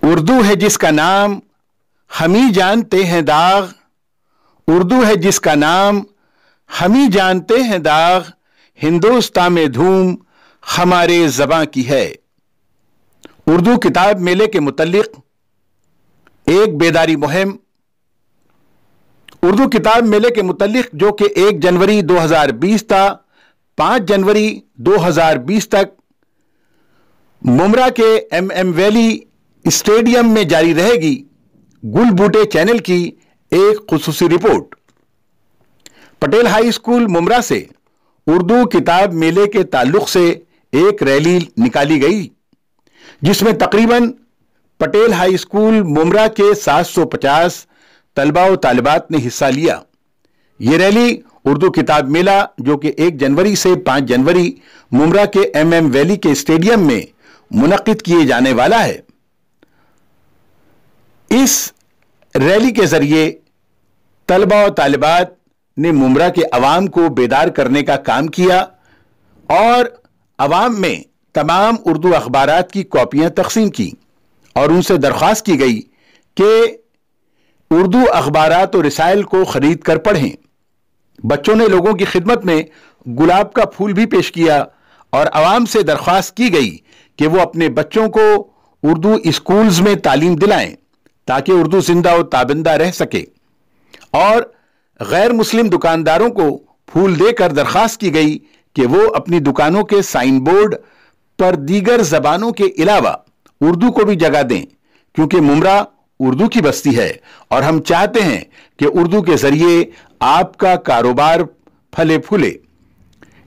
اردو ہے جس کا نام ہم ہی جانتے ہیں داغ، اردو ہے جس کا نام ہم ہی جانتے ہیں داغ، ہندوستان میں دھوم ہمارے زباں کی ہے۔ اردو کتاب میلے کے متعلق ایک بیداری مہم۔ اردو کتاب میلے کے متعلق جو کہ 1 جنوری 2020 تا 5 جنوری 2020 تک ممرا کے ایم ویلی اسٹیڈیم میں جاری رہے گی، گل بوٹے چینل کی ایک خصوصی رپورٹ۔ پٹیل ہائی اسکول ممرا سے اردو کتاب میلے کے تعلق سے ایک ریلی نکالی گئی، جس میں تقریباً پٹیل ہائی اسکول ممرا کے 750 طلباء و طالبات نے حصہ لیا۔ یہ ریلی اردو کتاب میلہ جو کہ 1 جنوری سے 5 جنوری ممرا کے ایم ویلی کے اسٹیڈیم میں منعقد کیے جانے والا ہے۔ اس ریلی کے ذریعے طلباء و طالبات نے ممرا کے عوام کو بیدار کرنے کا کام کیا اور عوام میں تمام اردو اخبارات کی کاپیاں تقسیم کی اور ان سے درخواست کی گئی کہ اردو اخبارات و رسائل کو خرید کر پڑھیں۔ بچوں نے لوگوں کی خدمت میں گلاب کا پھول بھی پیش کیا اور عوام سے درخواست کی گئی کہ وہ اپنے بچوں کو اردو اسکولز میں تعلیم دلائیں تاکہ اردو زندہ و تابندہ رہ سکے، اور غیر مسلم دکانداروں کو پھول دے کر درخواست کی گئی کہ وہ اپنی دکانوں کے سائن بورڈ پر دیگر زبانوں کے علاوہ اردو کو بھی جگہ دیں، کیونکہ ممرا اردو کی بستی ہے اور ہم چاہتے ہیں کہ اردو کے ذریعے آپ کا کاروبار پھلے پھولے۔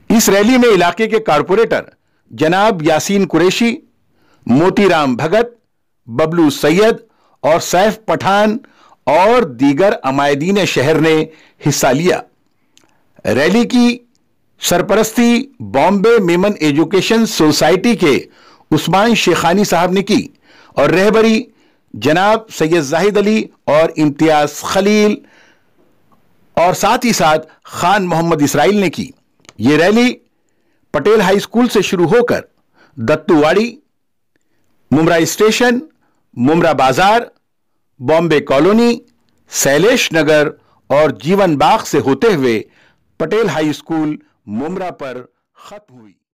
اس ریلی میں علاقے کے کارپوریٹر جناب یاسین قریشی، موتی رام بھگت، ببلو سید اور سیف پٹھان اور دیگر عمائدین شہر نے حصہ لیا۔ ریلی کی سرپرستی بامبے میمن ایجوکیشن سوسائٹی کے عثمان شیخانی صاحب نے کی اور رہبری جناب سید زاہد علی اور امتیاز خلیل اور ساتھ ہی ساتھ خان محمد اسرائیل نے کی۔ یہ ریلی پٹیل ہائی اسکول سے شروع ہو کر دتو واڑی، ممرا اسٹیشن، ممرا بازار، بامبے کالونی، سیلیش نگر اور جیون باغ سے ہوتے ہوئے پٹیل ہائی اسکول ممرا پر ختم ہوئی۔